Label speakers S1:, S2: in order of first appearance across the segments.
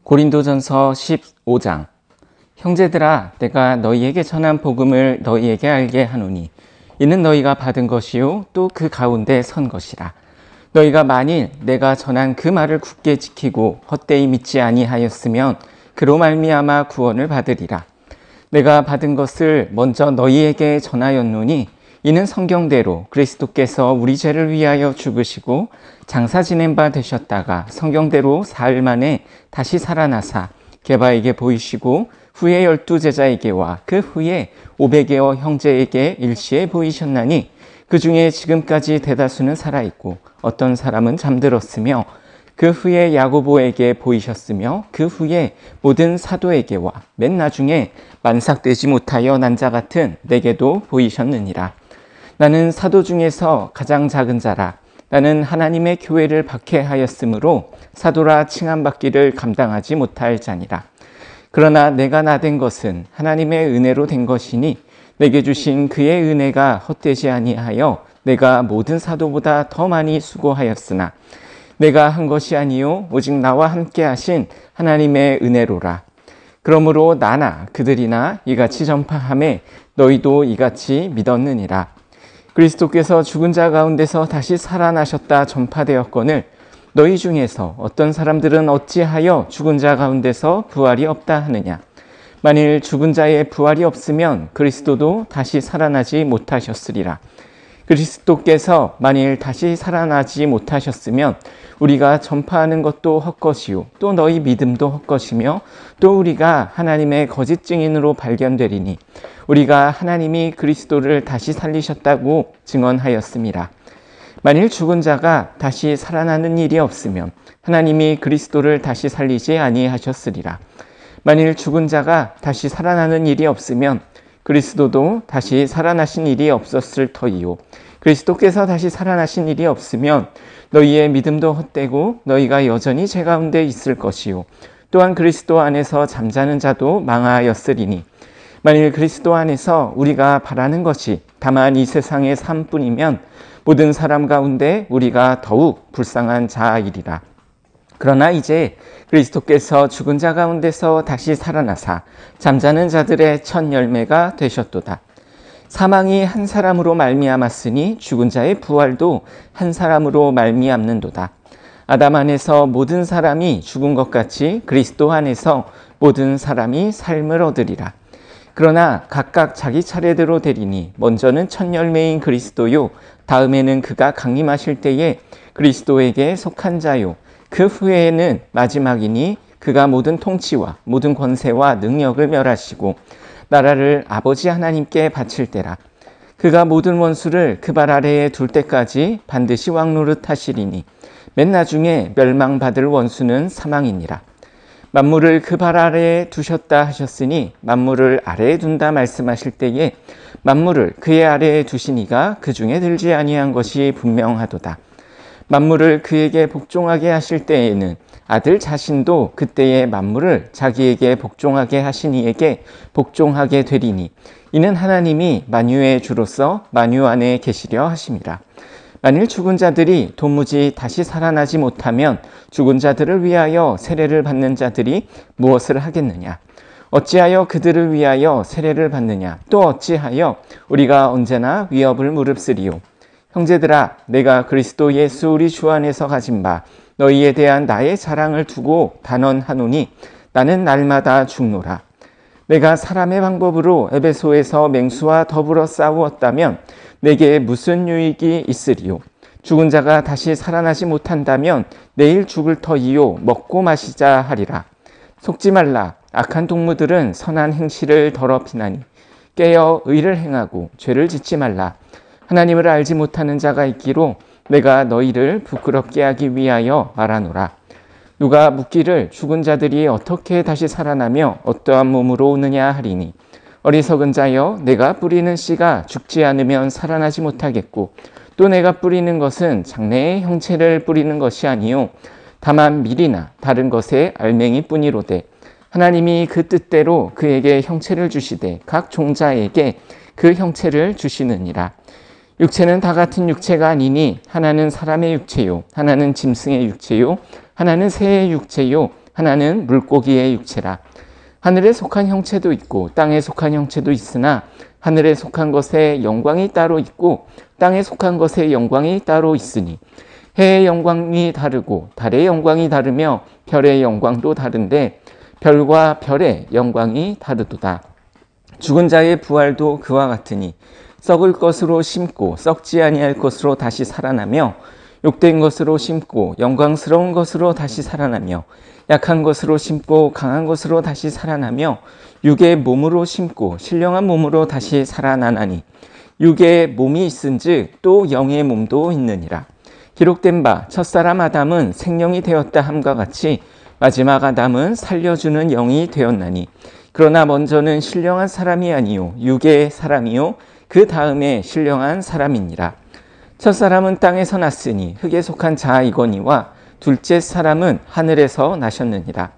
S1: 고린도전서 15장. 형제들아, 내가 너희에게 전한 복음을 너희에게 알게 하노니 이는 너희가 받은 것이요 또 그 가운데 선 것이라. 너희가 만일 내가 전한 그 말을 굳게 지키고 헛되이 믿지 아니하였으면 그로 말미암아 구원을 받으리라. 내가 받은 것을 먼저 너희에게 전하였노니 이는 성경대로 그리스도께서 우리 죄를 위하여 죽으시고 장사 지낸 바 되셨다가 성경대로 사흘 만에 다시 살아나사 게바에게 보이시고 후에 12 제자에게와 그 후에 500여 형제에게 일시에 보이셨나니 그 중에 지금까지 대다수는 살아있고 어떤 사람은 잠들었으며 그 후에 야고보에게 보이셨으며 그 후에 모든 사도에게와 맨 나중에 만삭되지 못하여 난 자 같은 내게도 보이셨느니라. 나는 사도 중에서 가장 작은 자라. 나는 하나님의 교회를 박해하였으므로 사도라 칭함받기를 감당하지 못할 자니라. 그러나 내가 나된 것은 하나님의 은혜로 된 것이니 내게 주신 그의 은혜가 헛되지 아니하여 내가 모든 사도보다 더 많이 수고하였으나 내가 한 것이 아니요 오직 나와 함께 하신 하나님의 은혜로라. 그러므로 나나 그들이나 이같이 전파하매 너희도 이같이 믿었느니라. 그리스도께서 죽은 자 가운데서 다시 살아나셨다 전파되었거늘 너희 중에서 어떤 사람들은 어찌하여 죽은 자 가운데서 부활이 없다 하느냐. 만일 죽은 자의 부활이 없으면 그리스도도 다시 살아나지 못하셨으리라. 그리스도께서 만일 다시 살아나지 못하셨으면 우리가 전파하는 것도 헛것이요 또 너희 믿음도 헛것이며 또 우리가 하나님의 거짓 증인으로 발견되리니 우리가 하나님이 그리스도를 다시 살리셨다고 증언하였음이라. 만일 죽은 자가 다시 살아나는 일이 없으면 하나님이 그리스도를 다시 살리지 아니하셨으리라. 만일 죽은 자가 다시 살아나는 일이 없으면 그리스도도 다시 살아나신 일이 없었을 터이요 그리스도께서 다시 살아나신 일이 없으면 너희의 믿음도 헛되고 너희가 여전히 죄 가운데 있을 것이요 또한 그리스도 안에서 잠자는 자도 망하였으리니 만일 그리스도 안에서 우리가 바라는 것이 다만 이 세상의 삶뿐이면 모든 사람 가운데 우리가 더욱 불쌍한 자이리라. 그러나 이제 그리스도께서 죽은 자 가운데서 다시 살아나사 잠자는 자들의 첫 열매가 되셨도다. 사망이 한 사람으로 말미암았으니 죽은 자의 부활도 한 사람으로 말미암는도다. 아담 안에서 모든 사람이 죽은 것 같이 그리스도 안에서 모든 사람이 삶을 얻으리라. 그러나 각각 자기 차례대로 되리니 먼저는 첫 열매인 그리스도요 다음에는 그가 강림하실 때에 그리스도에게 속한 자요 그 후에는 마지막이니 그가 모든 통치와 모든 권세와 능력을 멸하시고 나라를 아버지 하나님께 바칠 때라. 그가 모든 원수를 그 발 아래에 둘 때까지 반드시 왕노릇 하시리니 맨 나중에 멸망받을 원수는 사망이니라. 만물을 그 발 아래에 두셨다 하셨으니 만물을 아래에 둔다 말씀하실 때에 만물을 그의 아래에 두시니가 그 중에 들지 아니한 것이 분명하도다. 만물을 그에게 복종하게 하실 때에는 아들 자신도 그때의 만물을 자기에게 복종하게 하신 이에게 복종하게 되리니 이는 하나님이 만유의 주로서 만유 안에 계시려 하심이라. 만일 죽은 자들이 도무지 다시 살아나지 못하면 죽은 자들을 위하여 세례를 받는 자들이 무엇을 하겠느냐? 어찌하여 그들을 위하여 세례를 받느냐? 또 어찌하여 우리가 언제나 위협을 무릅쓰리요? 형제들아, 내가 그리스도 예수 우리 주 안에서 가진 바 너희에 대한 나의 자랑을 두고 단언하노니 나는 날마다 죽노라. 내가 사람의 방법으로 에베소에서 맹수와 더불어 싸우었다면 내게 무슨 유익이 있으리요? 죽은 자가 다시 살아나지 못한다면 내일 죽을 터이요 먹고 마시자 하리라. 속지 말라. 악한 동무들은 선한 행실을 더럽히나니 깨어 의를 행하고 죄를 짓지 말라. 하나님을 알지 못하는 자가 있기로 내가 너희를 부끄럽게 하기 위하여 말하노라. 누가 묻기를 죽은 자들이 어떻게 다시 살아나며 어떠한 몸으로 오느냐 하리니 어리석은 자여 내가 뿌리는 씨가 죽지 않으면 살아나지 못하겠고 또 내가 뿌리는 것은 장래의 형체를 뿌리는 것이 아니요 다만 밀이나 다른 것의 알맹이 뿐이로되 하나님이 그 뜻대로 그에게 형체를 주시되 각 종자에게 그 형체를 주시느니라. 육체는 다 같은 육체가 아니니 하나는 사람의 육체요 하나는 짐승의 육체요 하나는 새의 육체요 하나는 물고기의 육체라. 하늘에 속한 형체도 있고 땅에 속한 형체도 있으나 하늘에 속한 것의 영광이 따로 있고 땅에 속한 것의 영광이 따로 있으니 해의 영광이 다르고 달의 영광이 다르며 별의 영광도 다른데 별과 별의 영광이 다르도다. 죽은 자의 부활도 그와 같으니 썩을 것으로 심고 썩지 아니할 것으로 다시 살아나며 욕된 것으로 심고 영광스러운 것으로 다시 살아나며 약한 것으로 심고 강한 것으로 다시 살아나며 육의 몸으로 심고 신령한 몸으로 다시 살아나나니 육의 몸이 있은즉 또 영의 몸도 있느니라. 기록된 바 첫사람 아담은 생명이 되었다 함과 같이 마지막 아담은 살려주는 영이 되었나니 그러나 먼저는 신령한 사람이 아니요 육의 사람이요 그 다음에 신령한 사람이니라. 첫사람은 땅에서 났으니 흙에 속한 자이거니와 둘째 사람은 하늘에서 나셨느니라.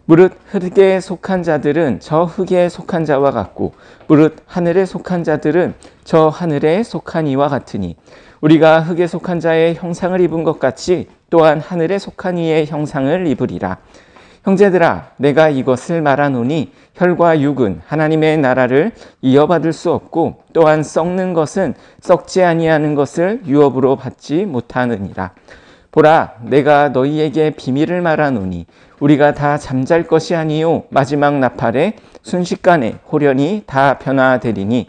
S1: 무릇 흙에 속한 자들은 저 흙에 속한 자와 같고 무릇 하늘에 속한 자들은 저 하늘에 속한 이와 같으니 우리가 흙에 속한 자의 형상을 입은 것 같이 또한 하늘에 속한 이의 형상을 입으리라. 형제들아, 내가 이것을 말하노니 혈과 육은 하나님의 나라를 이어받을 수 없고 또한 썩는 것은 썩지 아니하는 것을 유업으로 받지 못하느니라. 보라, 내가 너희에게 비밀을 말하노니 우리가 다 잠잘 것이 아니요 마지막 나팔에 순식간에 호련히 다 변화되리니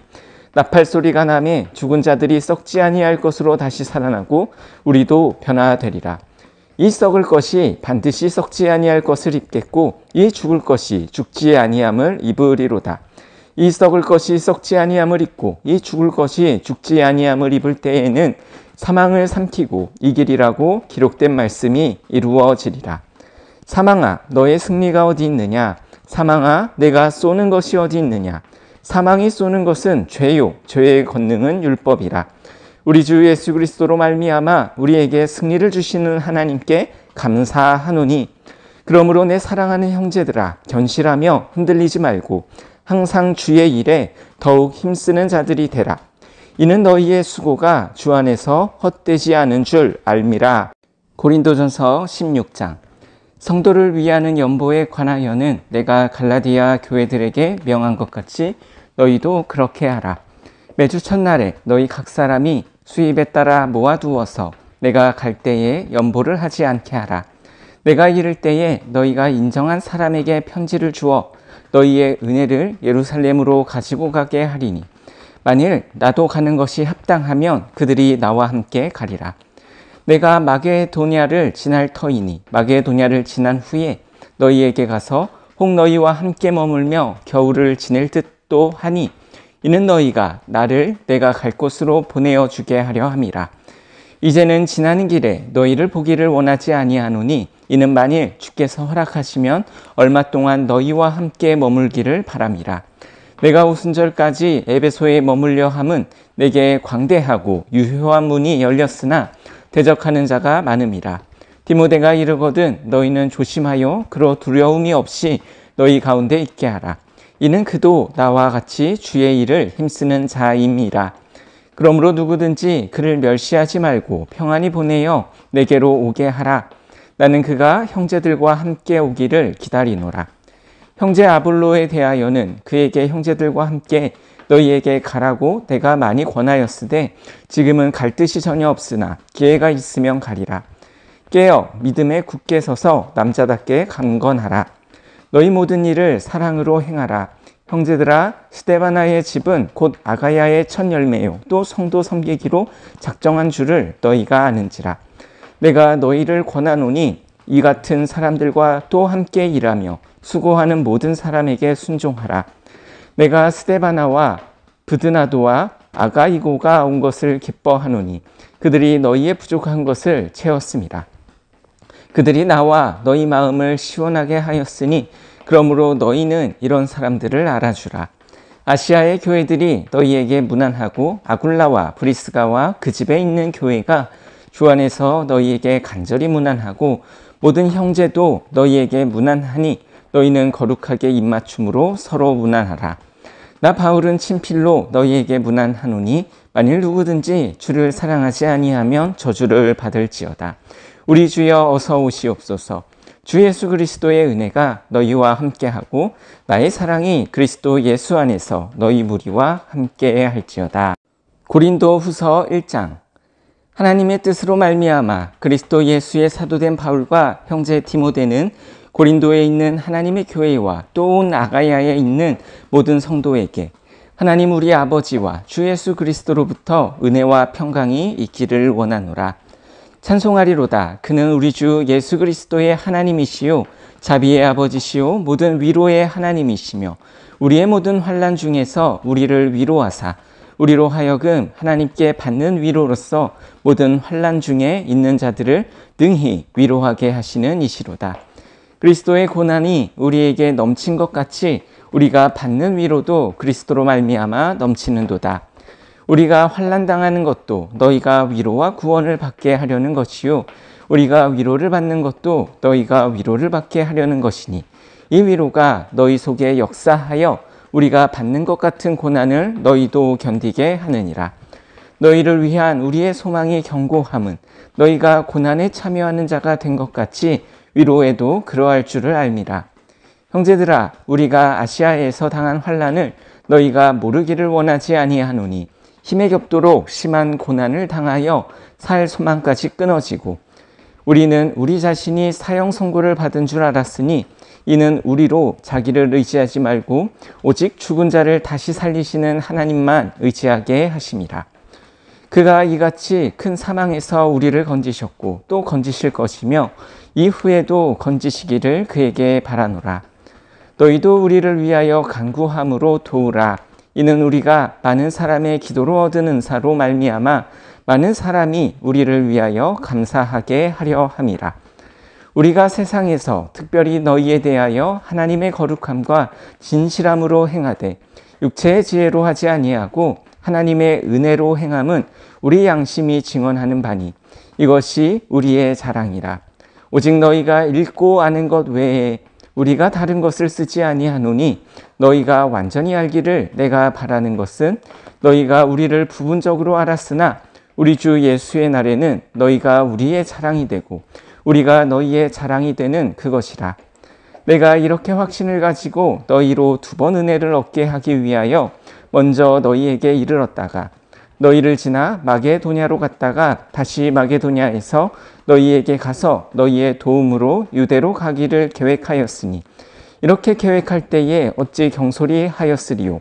S1: 나팔 소리가 나매 죽은 자들이 썩지 아니할 것으로 다시 살아나고 우리도 변화되리라. 이 썩을 것이 반드시 썩지 아니할 것을 입겠고 이 죽을 것이 죽지 아니함을 입으리로다. 이 썩을 것이 썩지 아니함을 입고 이 죽을 것이 죽지 아니함을 입을 때에는 사망을 삼키고 이기리라고 기록된 말씀이 이루어지리라. 사망아, 너의 승리가 어디 있느냐? 사망아, 내가 쏘는 것이 어디 있느냐? 사망이 쏘는 것은 죄요, 죄의 권능은 율법이라. 우리 주 예수 그리스도로 말미암아 우리에게 승리를 주시는 하나님께 감사하노니 그러므로 내 사랑하는 형제들아, 견실하며 흔들리지 말고 항상 주의 일에 더욱 힘쓰는 자들이 되라. 이는 너희의 수고가 주 안에서 헛되지 않은 줄 알미라. 고린도전서 16장. 성도를 위하는 연보에 관하여는 내가 갈라디아 교회들에게 명한 것 같이 너희도 그렇게 하라. 매주 첫날에 너희 각 사람이 수입에 따라 모아두어서 내가 갈 때에 연보를 하지 않게 하라. 내가 이를 때에 너희가 인정한 사람에게 편지를 주어 너희의 은혜를 예루살렘으로 가지고 가게 하리니 만일 나도 가는 것이 합당하면 그들이 나와 함께 가리라. 내가 마게도냐를 지날 터이니 마게도냐를 지난 후에 너희에게 가서 혹 너희와 함께 머물며 겨울을 지낼 듯도 하니 이는 너희가 나를 내가 갈 곳으로 보내어 주게 하려 함이라. 이제는 지나는 길에 너희를 보기를 원하지 아니하노니 이는 만일 주께서 허락하시면 얼마 동안 너희와 함께 머물기를 바람이라. 내가 오순절까지 에베소에 머물려 함은 내게 광대하고 유효한 문이 열렸으나 대적하는 자가 많음이라. 디모데가 이르거든 너희는 조심하여 그로 두려움이 없이 너희 가운데 있게 하라. 이는 그도 나와 같이 주의 일을 힘쓰는 자임이라. 그러므로 누구든지 그를 멸시하지 말고 평안히 보내어 내게로 오게 하라. 나는 그가 형제들과 함께 오기를 기다리노라. 형제 아볼로에 대하여는 그에게 형제들과 함께 너희에게 가라고 내가 많이 권하였으되 지금은 갈 뜻이 전혀 없으나 기회가 있으면 가리라. 깨어 믿음에 굳게 서서 남자답게 강건하라. 너희 모든 일을 사랑으로 행하라. 형제들아, 스데바나의 집은 곧 아가야의 첫 열매요 또 성도 섬기기로 작정한 줄을 너희가 아는지라. 내가 너희를 권하노니 이 같은 사람들과 또 함께 일하며 수고하는 모든 사람에게 순종하라. 내가 스데바나와 브드나도와 아가이고가 온 것을 기뻐하노니 그들이 너희의 부족한 것을 채웠습니다. 그들이 나와 너희 마음을 시원하게 하였으니 그러므로 너희는 이런 사람들을 알아주라. 아시아의 교회들이 너희에게 문안하고 아굴라와 브리스가와 그 집에 있는 교회가 주 안에서 너희에게 간절히 문안하고 모든 형제도 너희에게 문안하니 너희는 거룩하게 입맞춤으로 서로 문안하라. 나 바울은 친필로 너희에게 문안하노니 만일 누구든지 주를 사랑하지 아니하면 저주를 받을지어다. 우리 주여 어서 오시옵소서. 주 예수 그리스도의 은혜가 너희와 함께하고 나의 사랑이 그리스도 예수 안에서 너희 무리와 함께 할지어다. 고린도 후서 1장. 하나님의 뜻으로 말미암아 그리스도 예수의 사도된 바울과 형제 디모데는 고린도에 있는 하나님의 교회와 또 온 아가야에 있는 모든 성도에게 하나님 우리 아버지와 주 예수 그리스도로부터 은혜와 평강이 있기를 원하노라. 찬송하리로다. 그는 우리 주 예수 그리스도의 하나님이시요 자비의 아버지시요 모든 위로의 하나님이시며 우리의 모든 환난 중에서 우리를 위로하사 우리로 하여금 하나님께 받는 위로로서 모든 환난 중에 있는 자들을 능히 위로하게 하시는 이시로다. 그리스도의 고난이 우리에게 넘친 것 같이 우리가 받는 위로도 그리스도로 말미암아 넘치는도다. 우리가 환난 당하는 것도 너희가 위로와 구원을 받게 하려는 것이요 우리가 위로를 받는 것도 너희가 위로를 받게 하려는 것이니 이 위로가 너희 속에 역사하여 우리가 받는 것 같은 고난을 너희도 견디게 하느니라. 너희를 위한 우리의 소망이 견고함은 너희가 고난에 참여하는 자가 된 것 같이 위로에도 그러할 줄을 알미라. 형제들아, 우리가 아시아에서 당한 환난을 너희가 모르기를 원하지 아니하노니 힘에 겹도록 심한 고난을 당하여 살 소망까지 끊어지고 우리는 우리 자신이 사형 선고를 받은 줄 알았으니 이는 우리로 자기를 의지하지 말고 오직 죽은 자를 다시 살리시는 하나님만 의지하게 하심이라. 그가 이같이 큰 사망에서 우리를 건지셨고 또 건지실 것이며 이후에도 건지시기를 그에게 바라노라. 너희도 우리를 위하여 간구함으로 도우라. 이는 우리가 많은 사람의 기도로 얻은 은사로 말미암아 많은 사람이 우리를 위하여 감사하게 하려 함이라. 우리가 세상에서 특별히 너희에 대하여 하나님의 거룩함과 진실함으로 행하되 육체의 지혜로 하지 아니하고 하나님의 은혜로 행함은 우리 양심이 증언하는 바니 이것이 우리의 자랑이라. 오직 너희가 읽고 아는 것 외에 우리가 다른 것을 쓰지 아니하노니 너희가 완전히 알기를 내가 바라는 것은 너희가 우리를 부분적으로 알았으나 우리 주 예수의 날에는 너희가 우리의 자랑이 되고 우리가 너희의 자랑이 되는 그것이라. 내가 이렇게 확신을 가지고 너희로 2번 은혜를 얻게 하기 위하여 먼저 너희에게 이르렀다가 너희를 지나 마게도냐로 갔다가 다시 마게도냐에서 너희에게 가서 너희의 도움으로 유대로 가기를 계획하였으니 이렇게 계획할 때에 어찌 경솔히 하였으리요.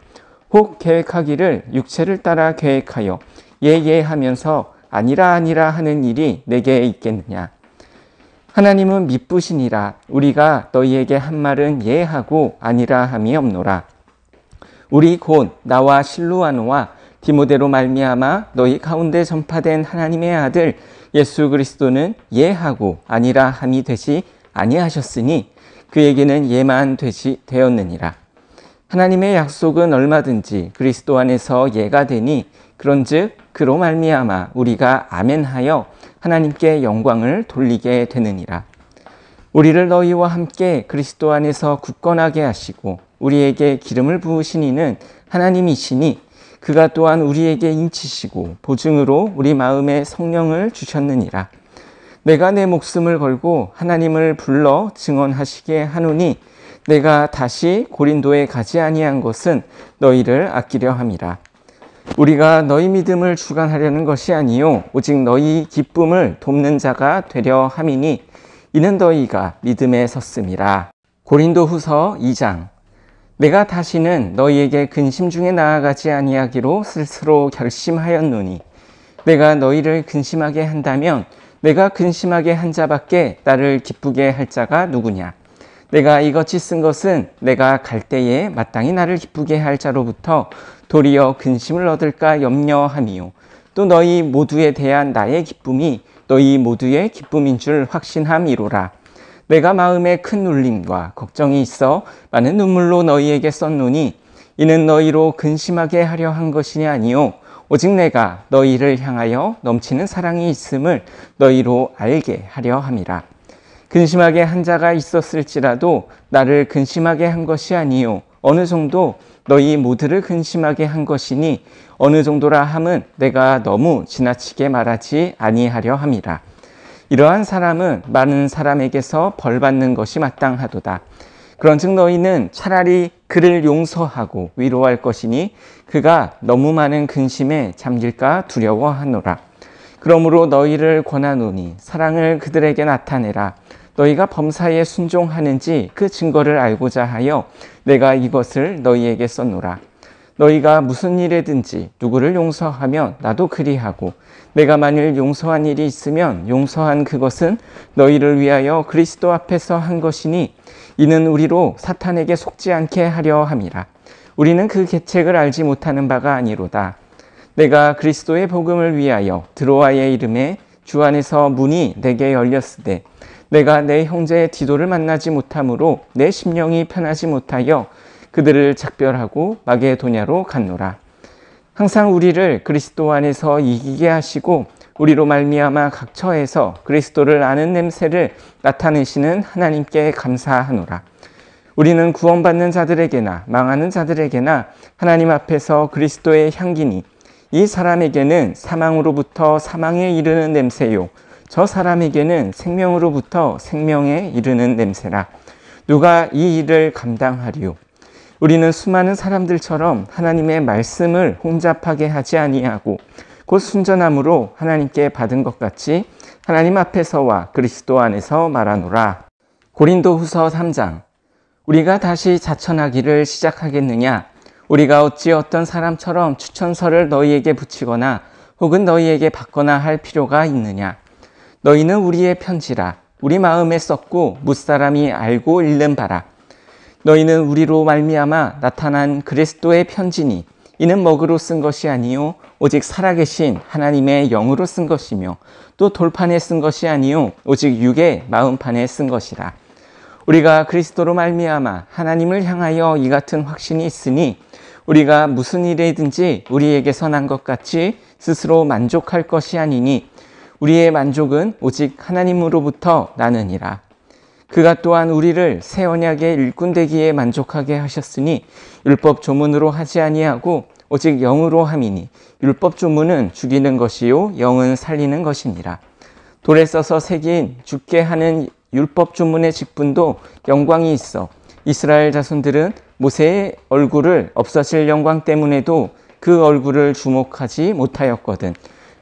S1: 혹 계획하기를 육체를 따라 계획하여 예예 하면서 아니라 아니라 하는 일이 내게 있겠느냐. 하나님은 미쁘시니라. 우리가 너희에게 한 말은 예하고 아니라 함이 없노라. 우리 곧 나와 실루아노와 디모데로 말미암아 너희 가운데 전파된 하나님의 아들 예수 그리스도는 예하고 아니라 함이 되지 아니하셨으니 그에게는 예만 되었느니라. 하나님의 약속은 얼마든지 그리스도 안에서 예가 되니 그런즉 그로 말미암아 우리가 아멘하여 하나님께 영광을 돌리게 되느니라. 우리를 너희와 함께 그리스도 안에서 굳건하게 하시고 우리에게 기름을 부으신 이는 하나님이시니 그가 또한 우리에게 인치시고 보증으로 우리 마음에 성령을 주셨느니라. 내가 내 목숨을 걸고 하나님을 불러 증언하시게 하노니 내가 다시 고린도에 가지 아니한 것은 너희를 아끼려 함이라. 우리가 너희 믿음을 주관하려는 것이 아니요 오직 너희 기쁨을 돕는 자가 되려 함이니 이는 너희가 믿음에 섰음이라. 고린도 후서 2장. 내가 다시는 너희에게 근심 중에 나아가지 아니하기로 스스로 결심하였노니 내가 너희를 근심하게 한다면 내가 근심하게 한 자밖에 나를 기쁘게 할 자가 누구냐. 내가 이같이 쓴 것은 내가 갈 때에 마땅히 나를 기쁘게 할 자로부터 도리어 근심을 얻을까 염려함이요 또 너희 모두에 대한 나의 기쁨이 너희 모두의 기쁨인 줄 확신함이로라. 내가 마음에 큰 눌림과 걱정이 있어 많은 눈물로 너희에게 썼노니 이는 너희로 근심하게 하려 한 것이 아니요 오직 내가 너희를 향하여 넘치는 사랑이 있음을 너희로 알게 하려 함이라. 근심하게 한 자가 있었을지라도 나를 근심하게 한 것이 아니요 어느 정도 너희 모두를 근심하게 한 것이니 어느 정도라 함은 내가 너무 지나치게 말하지 아니하려 함이라. 이러한 사람은 많은 사람에게서 벌받는 것이 마땅하도다. 그런즉 너희는 차라리 그를 용서하고 위로할 것이니 그가 너무 많은 근심에 잠길까 두려워하노라. 그러므로 너희를 권하노니 사랑을 그들에게 나타내라. 너희가 범사에 순종하는지 그 증거를 알고자 하여 내가 이것을 너희에게 썼노라. 너희가 무슨 일에든지 누구를 용서하면 나도 그리하고 내가 만일 용서한 일이 있으면 용서한 그것은 너희를 위하여 그리스도 앞에서 한 것이니 이는 우리로 사탄에게 속지 않게 하려 함이라. 우리는 그 계책을 알지 못하는 바가 아니로다. 내가 그리스도의 복음을 위하여 드로아의 이름에 주 안에서 문이 내게 열렸으되 내가 내 형제 디도를 만나지 못하므로 내 심령이 편하지 못하여 그들을 작별하고 마게도냐로 갔노라. 항상 우리를 그리스도 안에서 이기게 하시고 우리로 말미암아 각 처에서 그리스도를 아는 냄새를 나타내시는 하나님께 감사하노라. 우리는 구원받는 자들에게나 망하는 자들에게나 하나님 앞에서 그리스도의 향기니 이 사람에게는 사망으로부터 사망에 이르는 냄새요 저 사람에게는 생명으로부터 생명에 이르는 냄새라. 누가 이 일을 감당하리요? 우리는 수많은 사람들처럼 하나님의 말씀을 혼잡하게 하지 아니하고 곧 순전함으로 하나님께 받은 것 같이 하나님 앞에서와 그리스도 안에서 말하노라. 고린도후서 3장. 우리가 다시 자천하기를 시작하겠느냐? 우리가 어찌 어떤 사람처럼 추천서를 너희에게 붙이거나 혹은 너희에게 받거나 할 필요가 있느냐? 너희는 우리의 편지라. 우리 마음에 썼고 무사람이 알고 읽는 바라. 너희는 우리로 말미암아 나타난 그리스도의 편지니 이는 먹으로 쓴 것이 아니요 오직 살아계신 하나님의 영으로 쓴 것이며 또 돌판에 쓴 것이 아니요 오직 육의 마음판에 쓴 것이라. 우리가 그리스도로 말미암아 하나님을 향하여 이 같은 확신이 있으니 우리가 무슨 일이든지 우리에게서 난 것 같이 스스로 만족할 것이 아니니 우리의 만족은 오직 하나님으로부터 나느니라. 그가 또한 우리를 새 언약의 일꾼 되기에 만족하게 하셨으니 율법 조문으로 하지 아니하고 오직 영으로 함이니 율법 조문은 죽이는 것이요 영은 살리는 것이니라. 돌에 써서 새긴 죽게 하는 율법 조문의 직분도 영광이 있어 이스라엘 자손들은 모세의 얼굴을 없어질 영광 때문에도 그 얼굴을 주목하지 못하였거든.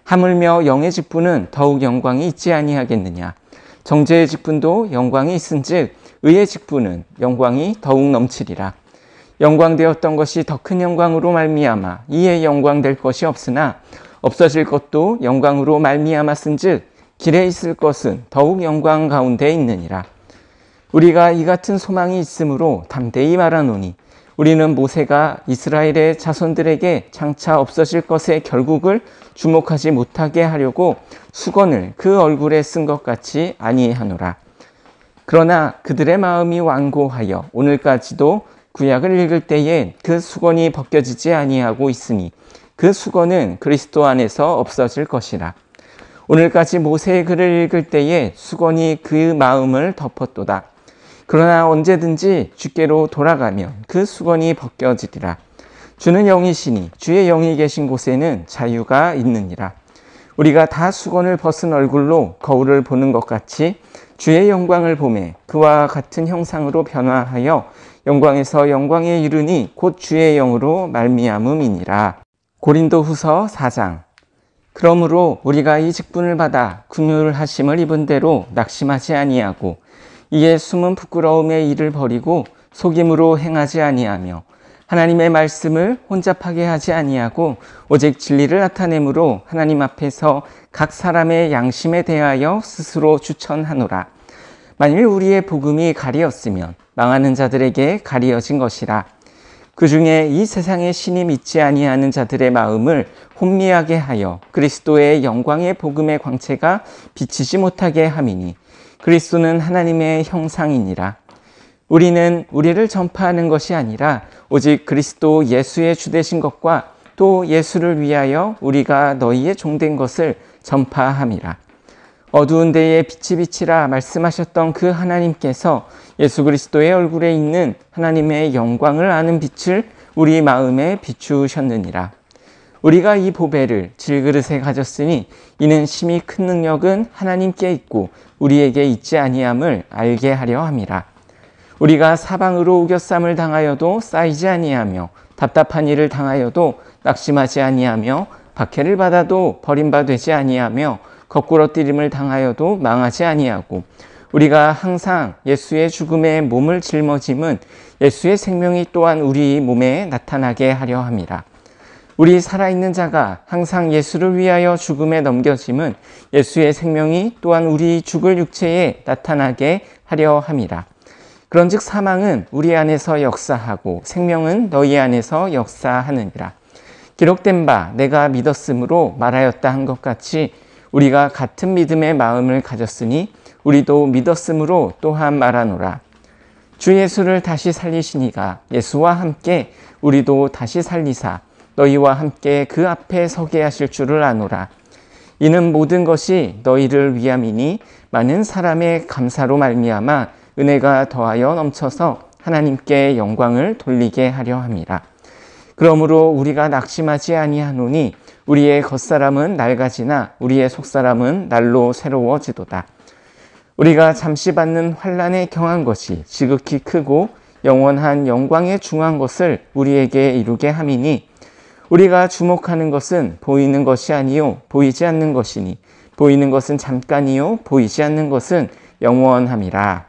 S1: 하물며 영의 직분은 더욱 영광이 있지 아니하겠느냐. 정죄의 직분도 영광이 있은즉 의의 직분은 영광이 더욱 넘치리라. 영광되었던 것이 더 큰 영광으로 말미암아 이에 영광될 것이 없으나 없어질 것도 영광으로 말미암았은즉 길에 있을 것은 더욱 영광 가운데 있느니라. 우리가 이 같은 소망이 있으므로 담대히 말하노니 우리는 모세가 이스라엘의 자손들에게 장차 없어질 것의 결국을 주목하지 못하게 하려고 수건을 그 얼굴에 쓴 것 같이 아니하노라. 그러나 그들의 마음이 완고하여 오늘까지도 구약을 읽을 때에 그 수건이 벗겨지지 아니하고 있으니 그 수건은 그리스도 안에서 없어질 것이라. 오늘까지 모세의 글을 읽을 때에 수건이 그 마음을 덮었도다. 그러나 언제든지 주께로 돌아가면 그 수건이 벗겨지리라. 주는 영이시니 주의 영이 계신 곳에는 자유가 있느니라. 우리가 다 수건을 벗은 얼굴로 거울을 보는 것 같이 주의 영광을 보매 그와 같은 형상으로 변화하여 영광에서 영광에 이르니 곧 주의 영으로 말미암음이니라. 고린도후서 4장. 그러므로 우리가 이 직분을 받아 긍휼하심을 입은 대로 낙심하지 아니하고 이에 숨은 부끄러움의 일을 버리고 속임으로 행하지 아니하며 하나님의 말씀을 혼잡하게 하지 아니하고 오직 진리를 나타내므로 하나님 앞에서 각 사람의 양심에 대하여 스스로 추천하노라. 만일 우리의 복음이 가리었으면 망하는 자들에게 가리어진 것이라. 그 중에 이 세상의 신이 믿지 아니하는 자들의 마음을 혼미하게 하여 그리스도의 영광의 복음의 광채가 비치지 못하게 함이니 그리스도는 하나님의 형상이니라. 우리는 우리를 전파하는 것이 아니라 오직 그리스도 예수의 주되신 것과 또 예수를 위하여 우리가 너희의 종된 것을 전파함이라. 어두운 데에 빛이 비치라 말씀하셨던 그 하나님께서 예수 그리스도의 얼굴에 있는 하나님의 영광을 아는 빛을 우리 마음에 비추셨느니라. 우리가 이 보배를 질그릇에 가졌으니 이는 심히 큰 능력은 하나님께 있고 우리에게 있지 아니함을 알게 하려 함이라. 우리가 사방으로 우겨쌈을 당하여도 쌓이지 아니하며 답답한 일을 당하여도 낙심하지 아니하며 박해를 받아도 버림바 되지 아니하며 거꾸로 뛰림을 당하여도 망하지 아니하고 우리가 항상 예수의 죽음에 몸을 짊어짐은 예수의 생명이 또한 우리 몸에 나타나게 하려 함이라. 우리 살아있는 자가 항상 예수를 위하여 죽음에 넘겨짐은 예수의 생명이 또한 우리 죽을 육체에 나타나게 하려 함이라. 그런즉 사망은 우리 안에서 역사하고 생명은 너희 안에서 역사하느니라. 기록된 바 내가 믿었으므로 말하였다 한 것 같이 우리가 같은 믿음의 마음을 가졌으니 우리도 믿었으므로 또한 말하노라. 주 예수를 다시 살리시니가 예수와 함께 우리도 다시 살리사 너희와 함께 그 앞에 서게 하실 줄을 아노라. 이는 모든 것이 너희를 위함이니 많은 사람의 감사로 말미암아 은혜가 더하여 넘쳐서 하나님께 영광을 돌리게 하려 함이라. 그러므로 우리가 낙심하지 아니하노니 우리의 겉사람은 낡아지나 우리의 속사람은 날로 새로워지도다. 우리가 잠시 받는 환난에 경한 것이 지극히 크고 영원한 영광에 중한 것을 우리에게 이루게 함이니 우리가 주목하는 것은 보이는 것이 아니요 보이지 않는 것이니 보이는 것은 잠깐이요 보이지 않는 것은 영원함이라.